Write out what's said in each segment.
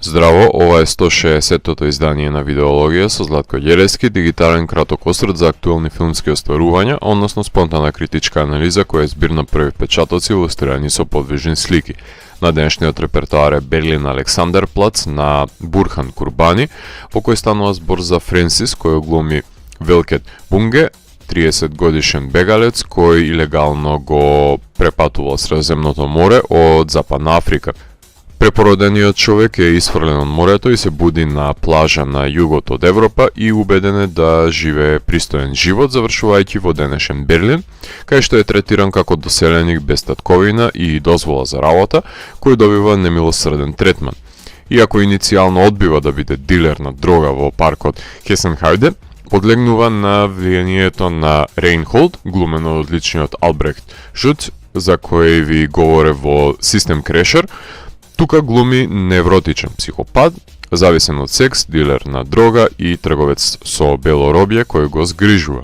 Здраво, ова е 160-тото издание на Видеологија со Златко Ѓелевски, дигитален краток осврт за актуелни филмски остварувања, односно спонтана критичка анализа која е збир на први печатоци илустрирани со подвижни слики. На денешниот репертоар е Берлин Александарплац на Бурхан Курбани, во кој станува збор за Френсис, кој глуми Велкет Бунге, 30 годишен бегалец кој илегално го препатувал Средоземното море од Западна Африка. Препородениот човек е исфрлен од морето и се буди на плажа на југот од Европа и убеден е да живее пристоен живот, завршувајќи во денешен Берлин, кај што е третиран како доселеник без татковина и дозвола за работа, кој добива немилосрден третман. Иако иницијално одбива да биде дилер на дрога во паркот Хесенхајде, подлегнува на влијанието на Рейнхолд, глумен од одличниот Албрехт Шуц, за кој ви говоре во Систем Крешер. Тука глуми невротичен психопат, зависен од секс, дилер на дрога и трговец со бело робје кој го згрижува.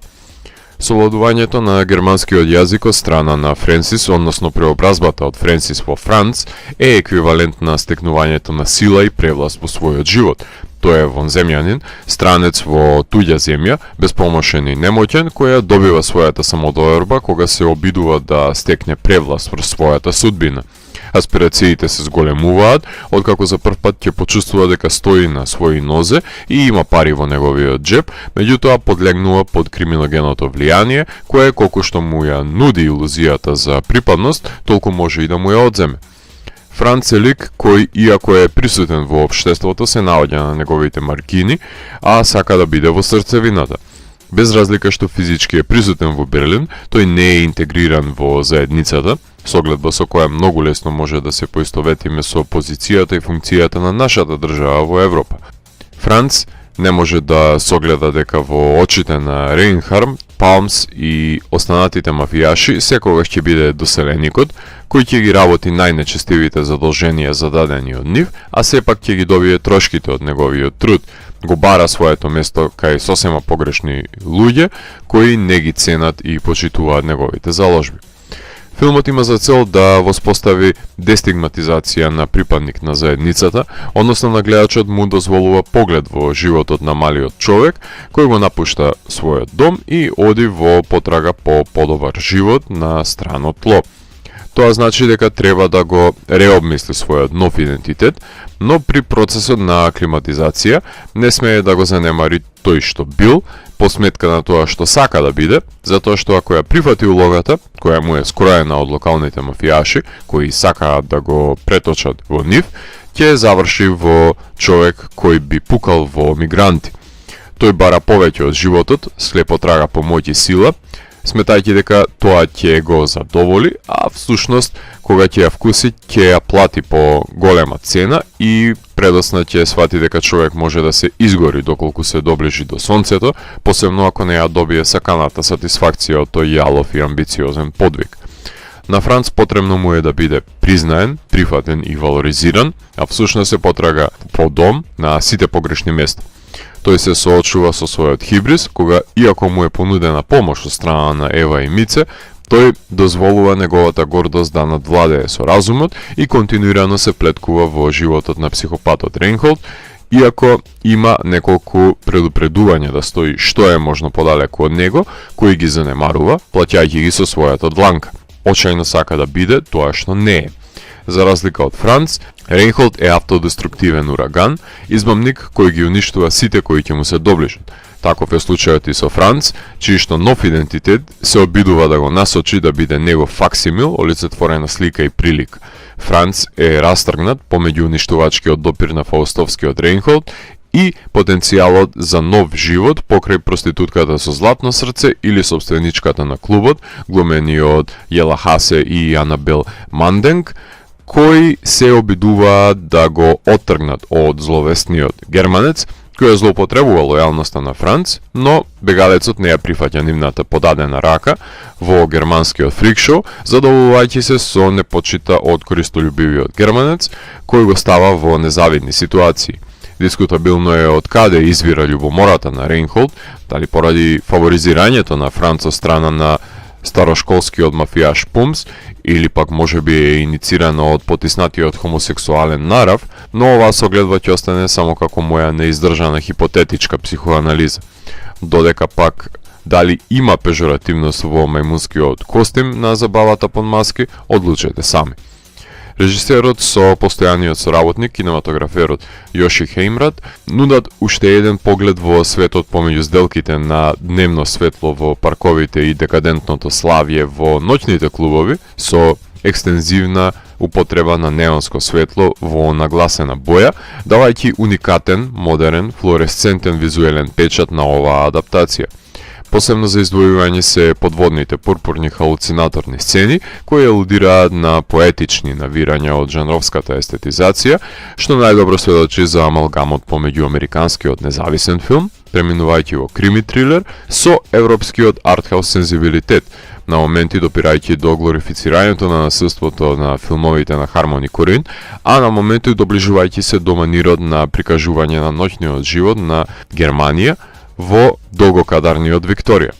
Совладувањето на германскиот јазик од страна на Френсис, односно преобразбата од Френсис во Франц, е еквивалент на стекнувањето на сила и превласт во својот живот. Тој е вонземјанин, странец во туѓа земја, безпомошен и немоќен, која добива својата самодоверба кога се обидува да стекне превласт врз својата судбина. Аспирациите се зголемуваат, откако за прв пат ќе почувствува дека стои на своји нозе и има пари во неговиот джеб, меѓутоа подлегнува под криминогеното влијание, кое колку што му ја нуди илузијата за припадност, толку може и да му ја одземе. Франц е лик кој, иако е присутен во општеството, се наоѓа на неговите маргини, а сака да биде во срцевината. Без разлика што физички е присутен во Берлин, тој не е интегриран во заедницата, согледба со која многу лесно може да се поистоветиме со позицијата и функцијата на нашата држава во Европа. Франц не може да согледа дека во очите на Рейнхарм, Палмс и останатите мафијаши секогаш ќе биде доселеникот, кој ќе ги работи најнечестивите задолженија зададени од нив, а сепак ќе ги добие трошките од неговиот труд, го бара своето место кај сосема погрешни луѓе, кои не ги ценат и почитуваат неговите заложби. Филмот има за цел да воспостави дестигматизација на припадник на заедницата, односно на гледачот му дозволува поглед во животот на малиот човек, кој го напушта својот дом и оди во потрага по подобар живот на страно тло. Тоа значи дека треба да го реобмисли својот нов идентитет, но при процесот на аклиматизација не смее да го занемари тој што бил, по сметка на тоа што сака да биде, затоа што ако ја прифати улогата, која му е скроена од локалните мафијаши, кои сакаат да го преточат во нив, ќе заврши во човек кој би пукал во мигранти. Тој бара повеќе од животот, слепо трага по моќ и сила, сметајќи дека тоа ќе го задоволи, а всушност, кога ќе ја вкуси, ќе ја плати по голема цена и предосна ќе свати дека човек може да се изгори доколку се доближи до сонцето, посебно ако не ја добие саканата сатисфакција од тој јалов и амбициозен подвиг. На Франц потребно му е да биде признаен, прифатен и валоризиран, а всушност се потрага по дом на сите погрешни места. Тој се соочува со својот хибрис, кога, иако му е понудена помош од страна на Ева и Мице, тој дозволува неговата гордост да надвладее со разумот и континуирано се плеткува во животот на психопатот Рейнхолд, иако има неколку предупредувања да стои што е можно подалеку од него, кој ги занемарува, плаќајќи ги со својата дланка. Очајно сака да биде тоа што не е. За разлика од Франц, Рейнхолд е автодеструктивен ураган, измамник кој ги уништува сите кои ќе му се доближат. Таков е случајот и со Франц, чиј што нов идентитет се обидува да го насочи да биде негов факсимил, олицетворена слика и прилика. Франц е растргнат помеѓу уништувачкиот допир на фаустовскиот Рейнхолд и потенцијалот за нов живот покрај проститутката со златно срце или собственичката на клубот, глумени од Јела Хасе и Анабел Манденг, кои се обидуваат да го оттргнат од зловесниот германец, кој ја злоупотребува лојалноста на Франц, но бегалецот не ја прифаќа нивната подадена рака во германскиот фрикшоу, задоволувајќи се со непочита од користолюбивиот германец, кој го става во незавидни ситуации. Дискутабилно е од каде извира љубомората на Рейнхолд, дали поради фаворизирањето на Франц од страна на старошколскиот мафијаш Пумс, или пак можеби е иницирано од потиснатиот хомосексуален нарав, но оваа согледба ќе остане само како моја неиздржана хипотетичка психоанализа. Додека пак дали има пежоративност во мајмунскиот костим на забавата под маски, одлучете сами. Режисерот со постојаниот соработник, кинематограферот Јоши Хеймрад, нудат уште еден поглед во светот помеѓу сделките на дневно светло во парковите и декадентното славје во ноќните клубови, со екстензивна употреба на неонско светло во нагласена боја, давајќи уникатен, модерен, флуоресцентен визуелен печат на оваа адаптација. Посебно за издвојување се подводните пурпурни халуцинаторни сцени, кои елудираат на поетични навирања од жанровската естетизација, што најдобро сведочи за амалгамот помеѓу американскиот независен филм, преминувајќи во крими трилер, со европскиот артхаус сензибилитет, на моменти допирајќи до глорифицирањето на насилството на филмовите на Хармони Корин, а на моменти доближувајќи се до манирот на прикажување на ноќниот живот на Германија во долгокадарниот Викторија.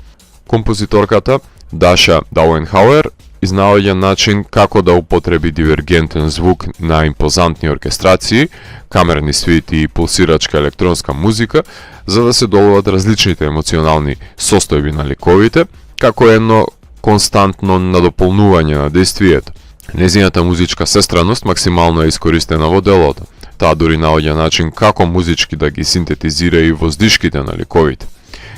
Композиторката Даша Дауенхауер изнаоѓа начин како да употреби дивергентен звук на импозантни оркестрации, камерни свити и пулсирачка електронска музика, за да се доловат различните емоционални состојби на ликовите, како едно константно надополнување на действието. Незината музичка сестраност максимално е искористена во делото. Таа дури наоѓа начин како музички да ги синтетизира и воздишките на ликовите.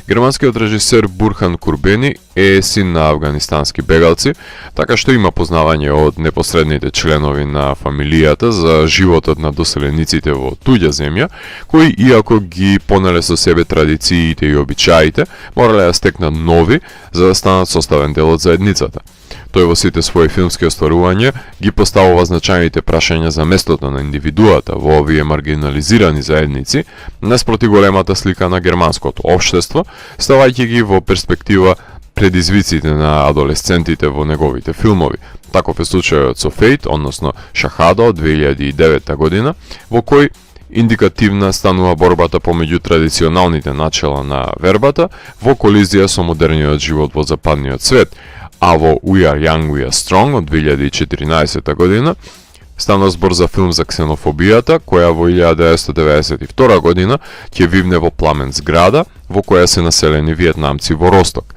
Германскиот режисер Бурхан Курбени е син на афганистански бегалци, така што има познавање од непосредните членови на фамилијата за животот на доселениците во туѓа земја, кои иако ги понеле со себе традициите и обичаите, морале да стекнат нови за да станат составен дел од заедницата. Тој во сите своји филмски остварувања ги поставува значајните прашања за местото на индивидуата во овие маргинализирани заедници, наспроти големата слика на германското општество, ставајќи ги во перспектива предизвиците на адолесцентите во неговите филмови. Таков е случајот со Фейт, односно Шахада од 2009 година, во кој индикативна станува борбата помеѓу традиционалните начела на вербата во колизија со модерниот живот во западниот свет, а во We Are Young, We Are Strong од 2014 година стана збор за филм за ксенофобијата, која во 1992 година ќе вивне во пламен зграда, во која се населени виетнамци во Росток.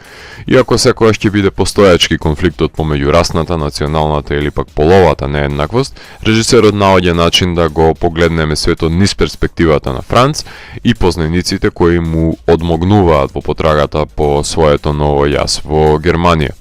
Иако секојаш ќе биде постојачки конфликтот помеѓу расната, националната или пак половата нееднаквост, режисерот наоѓа начин да го погледнеме светот низ перспективата на Франц и познаниците кои му одмогнуваат во потрагата по своето ново јас во Германија.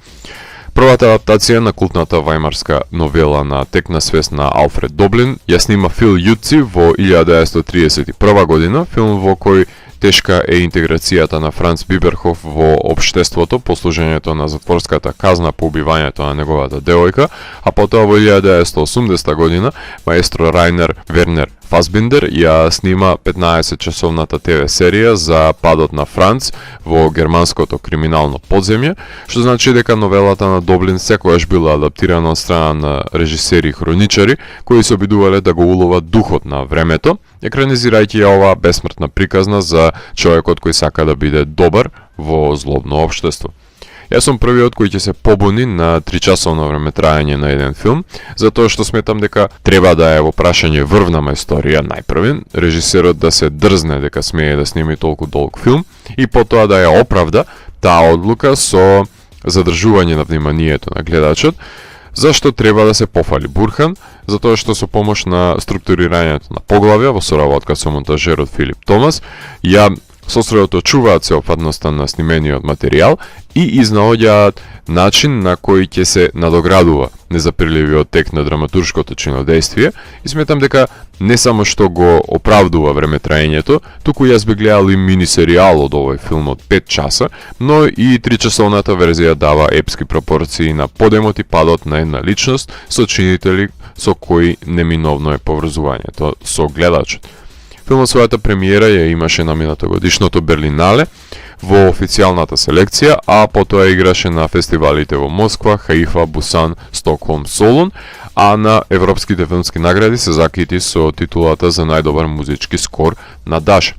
Првата адаптација на култната вајмарска новела на Тек на свест на Алфред Доблин ја снима Фил Јуци во 1931 година, филм во кој тешка е интеграцијата на Франц Биберхоф во општеството по служењето на затворската казна по убивањето на неговата девојка, а потоа во 1980 година маестро Рајнер Вернер Фасбиндер ја снима 15-часовната ТВ серија за падот на Франц во германското криминално подземје, што значи дека новелата на Доблин секојаш била адаптирана од страна на режисери и хроничари кои се обидувале да го уловат духот на времето, екранизирајќи ја оваа бесмртна приказна за човекот кој сака да биде добар во злобно општество. Јас сум првиот кој ќе се побуни на 3-часовно време трајање на еден филм, затоа што сметам дека треба да е во прашање врвна мајсторија најпрвен, режисерот да се дрзне дека смее да сними толку долг филм и потоа да ја оправда таа одлука со задржување на вниманието на гледачот, зашто треба да се пофали Бурхан, затоа што со помош на структурирањето на поглавја во соработка со монтажерот Филип Томас, ја сосредоточуваат сеопфатноста на снимениот материјал и изнаоѓаат начин на кој ќе се надоградува незапирливиот тек на драматуршкото чинодействие и сметам дека не само што го оправдува времетраењето, туку јас би гледал и мини серијал од овој филм од 5 часа, но и 3-часовната верзија дава епски пропорции на подемот и падот на една личност со чинители со кои неминовно е поврзувањето со гледачот. Филмот својата премиера ја имаше на минатогодишното Берлинале во официјалната селекција, а потоа играше на фестивалите во Москва, Хаифа, Бусан, Стокхолм, Солун, а на европските филмски награди се закити со титулата за најдобар музички скор на Даша.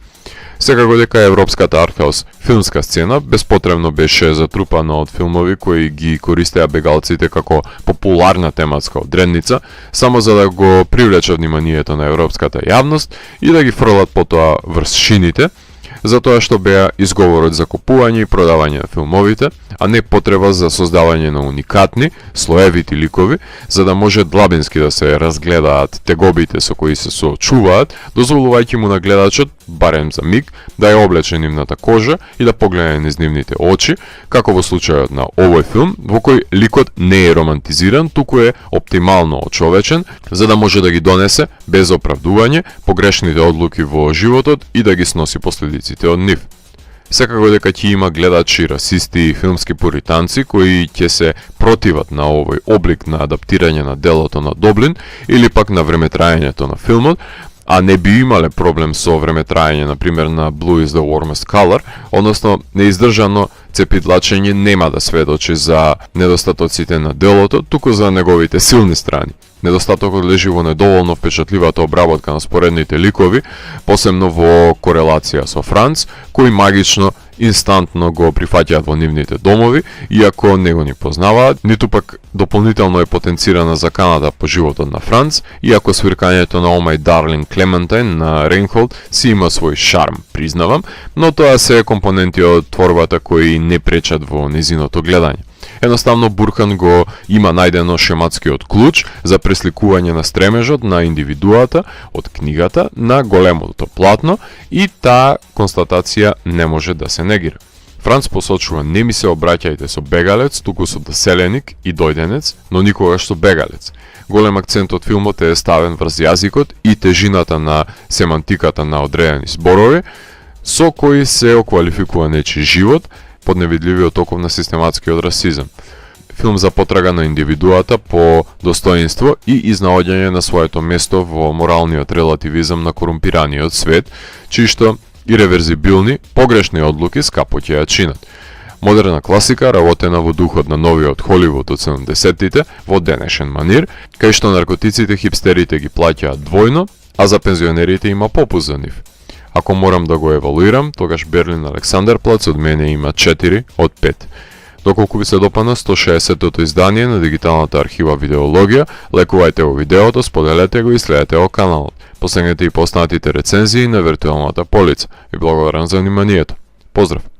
Секако дека европската артхаус филмска сцена безпотребно беше затрупана од филмови кои ги користеа бегалците како популарна тематска одредница, само за да го привлечат вниманието на европската јавност и да ги фрлат потоа врз шините, затоа што беа изговорот за купување и продавање на филмовите, а не потреба за создавање на уникатни, слоевити ликови, за да може длабински да се разгледаат тегобите со кои се соочуваат, дозволувајќи му на гледачот, барем за миг, да ја облече нивната кожа и да погледне низ нивните очи, како во случајот на овој филм, во кој ликот не е романтизиран, туку е оптимално очовечен, за да може да ги донесе, без оправдување, погрешните одлуки во животот и да ги сноси последиците од нив. Секако дека ќе има гледачи, расисти и филмски пуританци кои ќе се противат на овој облик на адаптирање на делото на Доблин или пак на времетраењето на филмот, а не би имале проблем со времетраење, например, на Blue is the Warmest Color, односно неиздржано цепидлачење нема да сведочи за недостатоците на делото, туку за неговите силни страни. Недостатокот лежи во недоволно впечатливата обработка на споредните ликови, посебно во корелација со Франц, кои магично, инстантно го прифаќаат во нивните домови, иако не го ни познаваат, ниту пак дополнително е потенцирана заканата по животот на Франц, иако свиркањето на Oh My Darling Clementine на Рейнхолд си има свој шарм, признавам, но тоа се компоненти од творбата кои не пречат во незиното гледање. Едноставно Бурхан го има најдено шематскиот клуч за пресликување на стремежот на индивидуата од книгата на големото платно и таа констатација не може да се негира. Франц посочува: не ми се обраќајте со бегалец, туку со доселеник и дојденец, но никогаш со бегалец. Голем акцент од филмот е ставен врз јазикот и тежината на семантиката на одредени зборови, со кои се оквалификува нечи живот под невидливиот оков на систематскиот расизам. Филм за потрага на индивидуата по достоинство и изнаоѓање на своето место во моралниот релативизам на корумпираниот свет, чишто иреверзибилни, погрешни одлуки скапо ќе ја чинат. Модерна класика, работена во духот на новиот Холивуд од 70-тите, во денешен манир, кај што наркотиците хипстерите ги плаќаат двојно, а за пензионерите има попуст за нив. Ако морам да го евалуирам, тогаш Берлин Александарплац од мене има 4 од 5. Доколку ви се допадна 160-тото издание на дигиталната архива Видеологија, лекувајте го видеото, споделете го и следете го каналот. Посегнете и поснатите рецензии на виртуелната полица. Ви благодарам за вниманието. Поздрав!